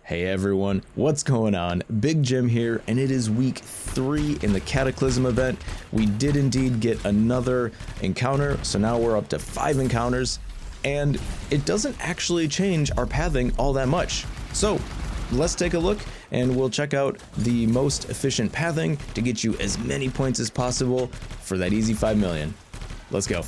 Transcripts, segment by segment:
Hey everyone, what's going on? Big Jim here, and it is week 3 in the Cataclysm event. We did indeed get another encounter, so now we're up to 5 encounters, and it doesn't actually change our pathing all that much. So let's take a look, and we'll check out the most efficient pathing to get you as many points as possible for that easy 5 million. Let's go.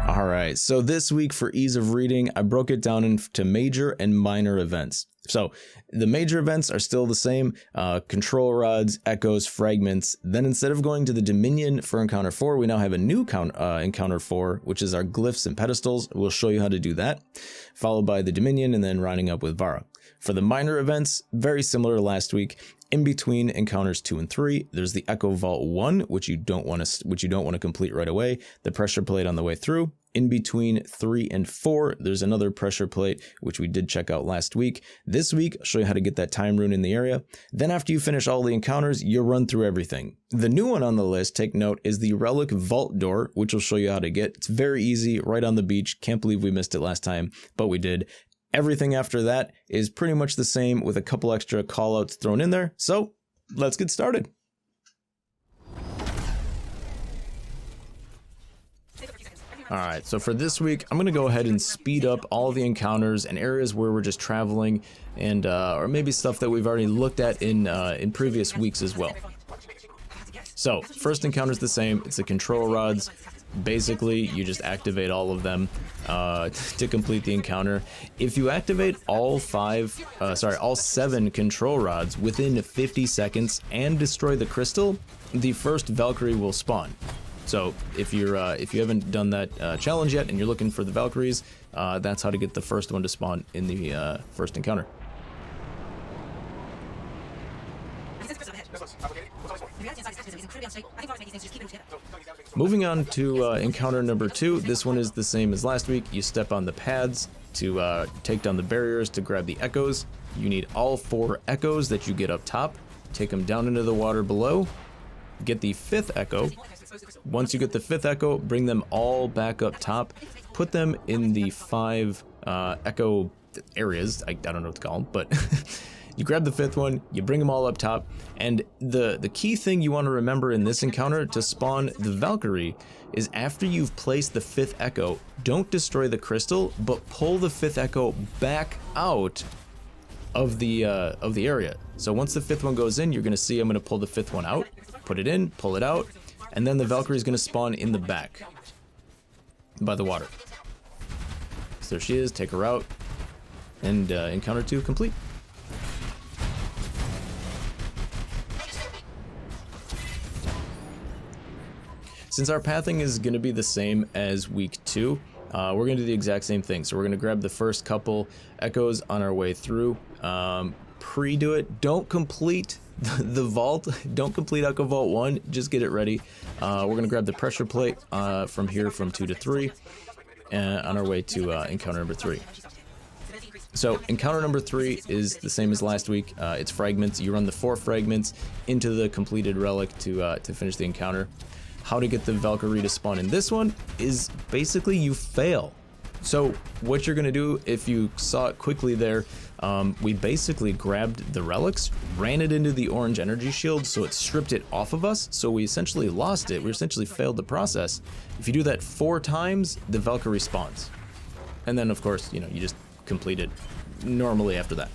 Alright, so this week for ease of reading, I broke it down into major and minor events. So the major events are still the same, control rods, echoes, fragments. Then instead of going to the Dominion for encounter 4, we now have a new encounter 4, which is our Glyphs and Pedestals. We'll show you how to do that, followed by the Dominion and then rounding up with Vara. For the minor events, very similar to last week. In between encounters 2 and 3, there's the Echo Vault 1, which you don't want to complete right away. The pressure plate on the way through. In between 3 and 4, there's another pressure plate, which we did check out last week. This week, I'll show you how to get that time rune in the area. Then after you finish all the encounters, you'll run through everything. The new one on the list, take note, is the Relic Vault Door, which will show you how to get. It's very easy, right on the beach. Can't believe we missed it last time, but we did. Everything after that is pretty much the same with a couple extra callouts thrown in there. So let's get started. Alright, so for this week, I'm going to go ahead and speed up all the encounters and areas where we're just traveling and or maybe stuff that we've already looked at in previous weeks as well. So, first encounter is the same. It's the control rods. Basically, you just activate all of them to complete the encounter. If you activate all 7 control rods within 50 seconds and destroy the crystal, the first Valkyrie will spawn. So if you haven't done that challenge yet and you're looking for the Valkyries, that's how to get the first one to spawn in the first encounter. Moving on to encounter number 2, this one is the same as last week. You step on the pads to take down the barriers to grab the echoes. You need all 4 echoes that you get up top. Take them down into the water below. Get the 5th echo. Once you get the 5th echo, bring them all back up top. Put them in the 5 echo areas. I don't know what to call them, but you grab the 5th one, you bring them all up top, and the key thing you want to remember in this encounter to spawn the Valkyrie is after you've placed the 5th echo, don't destroy the crystal, but pull the 5th echo back out of the area. So once the 5th one goes in, you're going to see I'm going to pull the 5th one out, put it in, pull it out, and then the Valkyrie is going to spawn in the back by the water. So there she is, take her out, and encounter 2 complete. Since our pathing is going to be the same as week 2, we're going to do the exact same thing. So we're going to grab the first couple echoes on our way through, pre-do it. Don't complete the vault. Don't complete Echo Vault 1. Just get it ready. We're going to grab the pressure plate from here from 2 to 3 on our way to encounter number 3. So encounter number 3 is the same as last week. It's fragments. You run the 4 fragments into the completed relic to finish the encounter. How to get the Valkyrie to spawn in this one is basically you fail. So what you're going to do, if you saw it quickly there, we basically grabbed the relics, ran it into the orange energy shield, so it stripped it off of us, so we essentially lost it. We essentially failed the process. If you do that 4 times, the Valkyrie spawns. And then, of course, you just complete it normally after that.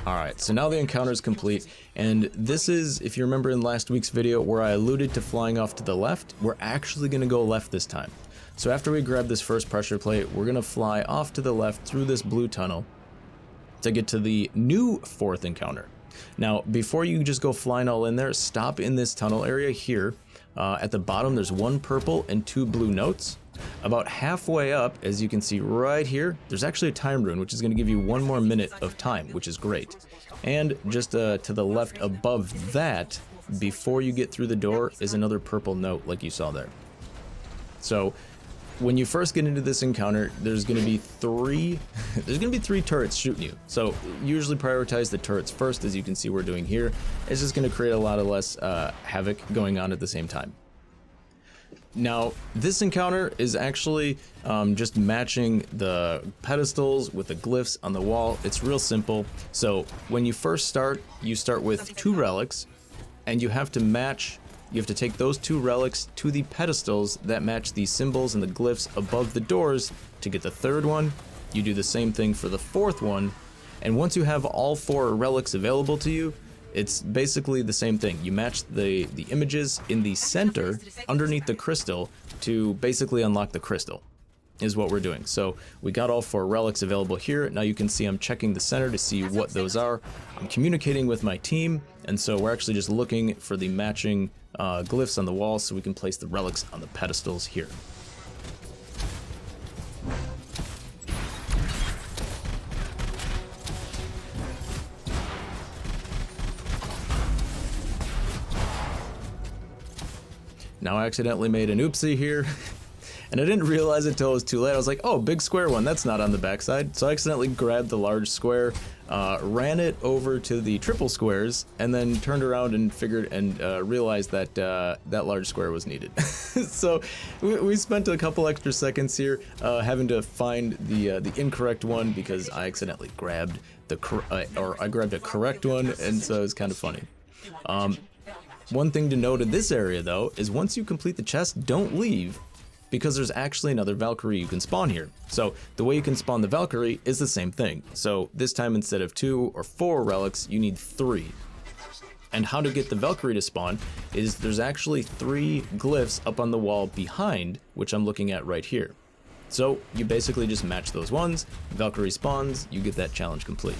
Alright, so now the encounter is complete, and this is, if you remember in last week's video where I alluded to flying off to the left, we're actually going to go left this time. So after we grab this first pressure plate, we're going to fly off to the left through this blue tunnel to get to the new 4th encounter. Now, before you just go flying all in there, stop in this tunnel area here. At the bottom, there's 1 purple and 2 blue notes. About halfway up, as you can see right here, there's actually a time rune, which is going to give you 1 more minute of time, which is great. And just to the left above that, before you get through the door, is another purple note like you saw there. So when you first get into this encounter, there's going to be three turrets shooting you. So usually prioritize the turrets first, as you can see we're doing here. It's just going to create a lot of less havoc going on at the same time. Now, this encounter is actually just matching the pedestals with the glyphs on the wall. It's real simple. So when you first start, you start with 2 relics, and you have to take those 2 relics to the pedestals that match the symbols and the glyphs above the doors to get the 3rd one. You do the same thing for the 4th one, and once you have all 4 relics available to you, it's basically the same thing. You match the images in the center underneath the crystal to basically unlock the crystal, is what we're doing. So we got all 4 relics available here. Now you can see I'm checking the center to see what those are. I'm communicating with my team, and so we're actually just looking for the matching glyphs on the wall so we can place the relics on the pedestals here. Now I accidentally made an oopsie here, and I didn't realize it until it was too late. I was like, oh, big square one, that's not on the backside. So I accidentally grabbed the large square, ran it over to the triple squares, and then turned around and figured and realized that that large square was needed. So we spent a couple extra seconds here having to find the incorrect one because I accidentally grabbed I grabbed a correct one, and so it was kind of funny. One thing to note in this area, though, is once you complete the chest, don't leave, because there's actually another Valkyrie you can spawn here. So the way you can spawn the Valkyrie is the same thing. So this time, instead of 2 or 4 relics, you need 3. And how to get the Valkyrie to spawn is there's actually 3 glyphs up on the wall behind, which I'm looking at right here. So you basically just match those ones, Valkyrie spawns, you get that challenge complete.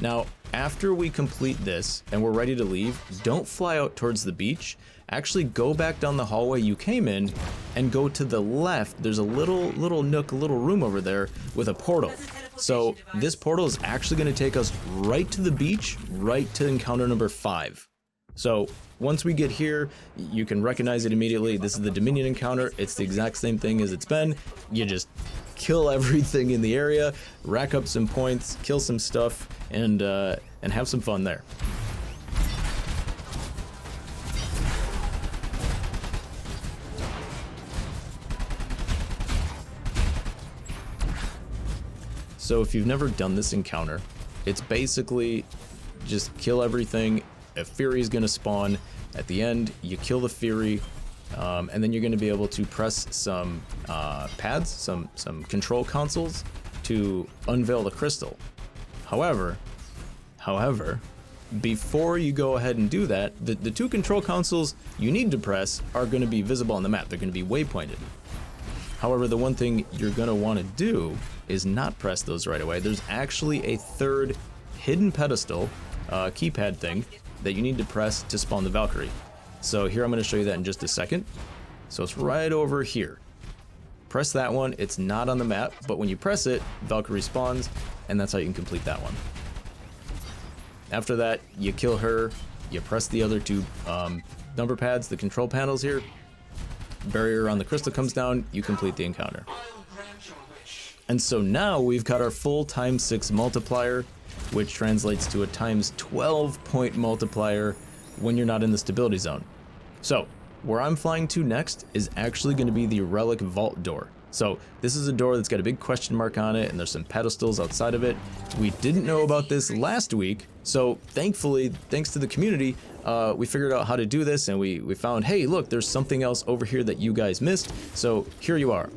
Now, after we complete this and we're ready to leave, don't fly out towards the beach. Actually go back down the hallway you came in and go to the left. There's a little nook, a little room over there with a portal. So this portal is actually going to take us right to the beach, right to encounter number 5. So once we get here, you can recognize it immediately. This is the Dominion encounter. It's the exact same thing as it's been. You just kill everything in the area, rack up some points, kill some stuff, and have some fun there. So if you've never done this encounter, it's basically just kill everything. A Fury is going to spawn at the end. You kill the Fury, and then you're going to be able to press some pads, some control consoles to unveil the crystal. However, before you go ahead and do that, the 2 control consoles you need to press are going to be visible on the map. They're going to be waypointed. However, the one thing you're going to want to do is not press those right away. There's actually a 3rd hidden pedestal keypad thing that you need to press to spawn the Valkyrie. So here I'm going to show you that in just a second. So it's right over here. Press that one. It's not on the map, but when you press it, Valkyrie spawns, and that's how you can complete that one. After that, you kill her, you press the other 2 number pads, the control panels here, barrier on the crystal comes down, you complete the encounter. And so now we've got our full ×6 multiplier, which translates to a ×12 point multiplier when you're not in the stability zone. So where I'm flying to next is actually going to be the Relic vault door. So this is a door that's got a big question mark on it, and there's some pedestals outside of it. We didn't know about this last week, so thankfully, thanks to the community, we figured out how to do this, and we found, hey, look, there's something else over here that you guys missed, so here you are.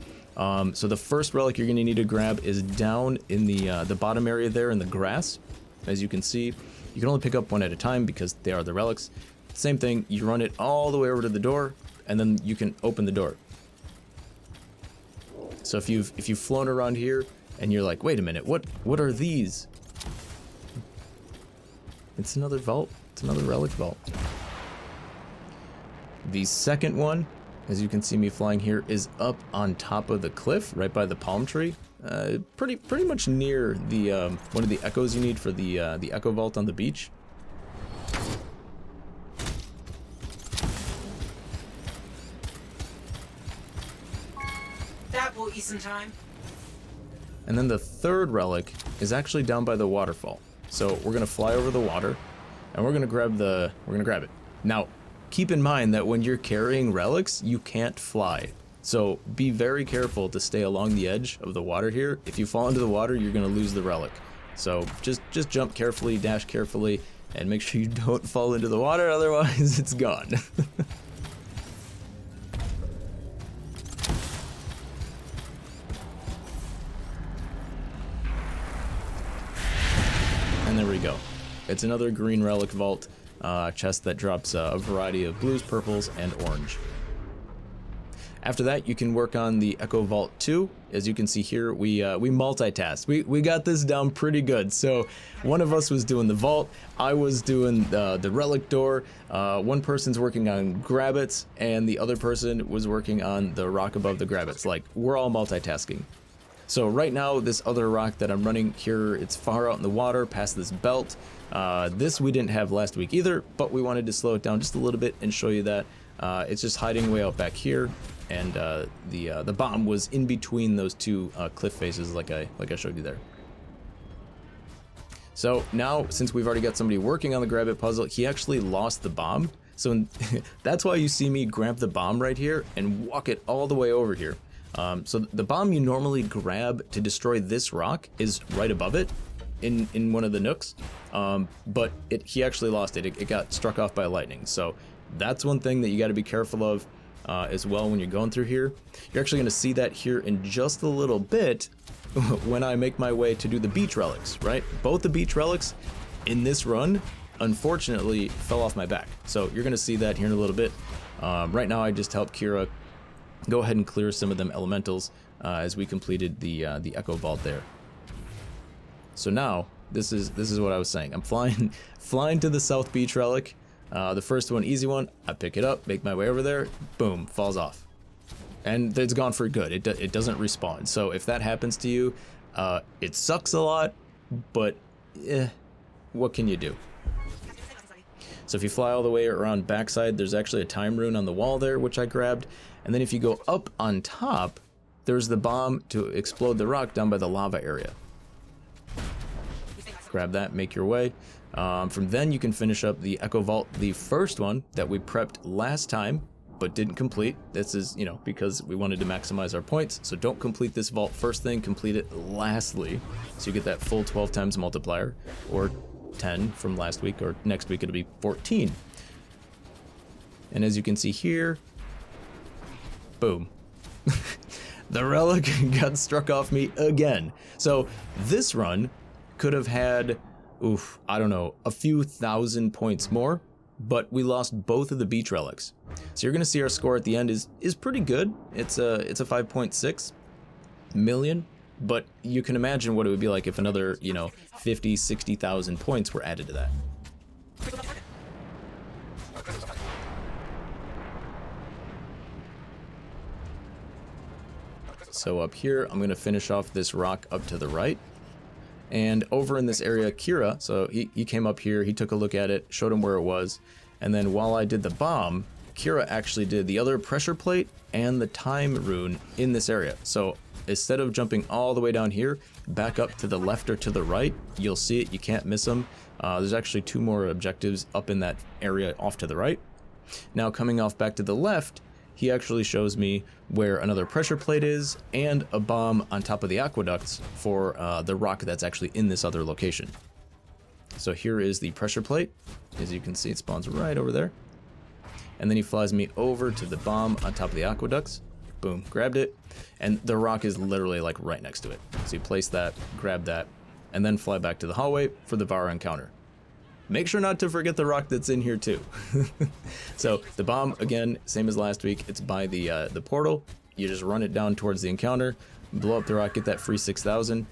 So the first relic you're going to need to grab is down in the bottom area there in the grass. As you can see, you can only pick up one at a time because they are the relics. Same thing, you run it all the way over to the door, and then you can open the door. So if you've flown around here and you're like, wait a minute, what are these? It's another vault. It's another relic vault. The second one, as you can see me flying here, is up on top of the cliff, right by the palm tree. Pretty much near the one of the echoes you need for the echo vault on the beach. couple Eastern time. And then the third relic is actually down by the waterfall. So we're gonna fly over the water, and we're gonna grab it. Now, keep in mind that when you're carrying relics, you can't fly. So be very careful to stay along the edge of the water here. If you fall into the water, you're gonna lose the relic. So just jump carefully, dash carefully, and make sure you don't fall into the water, otherwise it's gone. And there we go. It's another green relic vault chest that drops a variety of blues, purples, and orange. After that, you can work on the Echo Vault 2. As you can see here, we multitasked. We got this down pretty good. So one of us was doing the vault, I was doing the relic door, one person's working on Grabbits, and the other person was working on the rock above the Grabbits. Like, we're all multitasking. So right now, this other rock that I'm running here, it's far out in the water past this belt. This we didn't have last week either, but we wanted to slow it down just a little bit and show you that it's just hiding way out back here. And the bomb was in between those two cliff faces, like I showed you there. So now, since we've already got somebody working on the Grabbit puzzle, he actually lost the bomb. So that's why you see me grab the bomb right here and walk it all the way over here. So the bomb you normally grab to destroy this rock is right above it in one of the nooks. But he actually lost it. It got struck off by lightning. So that's one thing that you got to be careful of as well when you're going through here. You're actually going to see that here in just a little bit when I make my way to do the beach relics, right? Both the beach relics in this run, unfortunately, fell off my back. So you're going to see that here in a little bit. Right now, I just helped Kira go ahead and clear some of them elementals as we completed the Echo Vault there. So now, this is what I was saying. I'm flying to the South Beach relic. The first one, easy one, I pick it up, make my way over there, boom, falls off. And it's gone for good, it doesn't respawn. So if that happens to you, it sucks a lot, but what can you do? So if you fly all the way around backside, there's actually a time rune on the wall there, which I grabbed. And then if you go up on top, there's the bomb to explode the rock down by the lava area. Grab that, make your way. From then you can finish up the Echo Vault, the first one that we prepped last time, but didn't complete. This is, because we wanted to maximize our points. So don't complete this vault first thing, complete it lastly. So you get that full 12 times multiplier, or 10 from last week, or next week it'll be 14. And as you can see here, boom. The relic got struck off me again. So this run could have had, I don't know, a few thousand points more, but we lost both of the beach relics. So you're gonna see our score at the end is pretty good. It's a 5.6 million, but you can imagine what it would be like if another, 50, 60,000 points were added to that. So up here, I'm gonna finish off this rock up to the right. And over in this area, Kira, so he came up here, he took a look at it, showed him where it was. And then while I did the bomb, Kira actually did the other pressure plate and the time rune in this area. So instead of jumping all the way down here, back up to the left or to the right, you'll see it, you can't miss them. There's actually 2 more objectives up in that area off to the right. Now coming off back to the left, he actually shows me where another pressure plate is and a bomb on top of the aqueducts for the rock that's actually in this other location. So here is the pressure plate. As you can see, it spawns right over there. And then he flies me over to the bomb on top of the aqueducts. Boom, grabbed it. And the rock is literally like right next to it. So you place that, grab that, and then fly back to the hallway for the Vara encounter. Make sure not to forget the rock that's in here too. So the bomb, again, same as last week, it's by the portal. You just run it down towards the encounter, blow up the rock, get that free 6,000,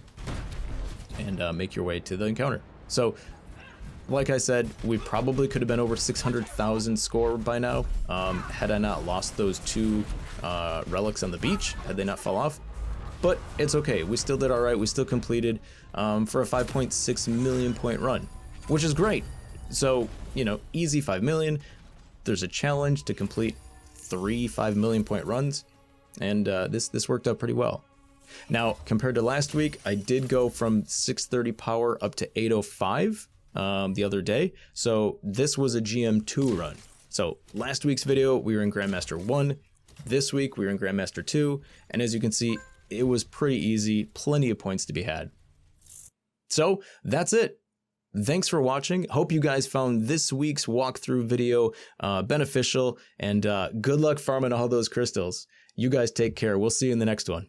and make your way to the encounter. So, like I said, we probably could have been over 600,000 score by now, had I not lost those 2 relics on the beach, had they not fall off. But it's okay, we still did all right, we still completed for a 5.6 million point run, which is great. So, easy 5 million. There's a challenge to complete 3 5 million point runs. and this worked out pretty well. Now, compared to last week, I did go from 630 power up to 805 the other day. So this was a GM2 run. So last week's video, we were in Grandmaster 1. This week, we were in Grandmaster 2. And as you can see, it was pretty easy. Plenty of points to be had. So that's it. Thanks for watching. Hope you guys found this week's walkthrough video beneficial. And good luck farming all those crystals. You guys take care. We'll see you in the next one.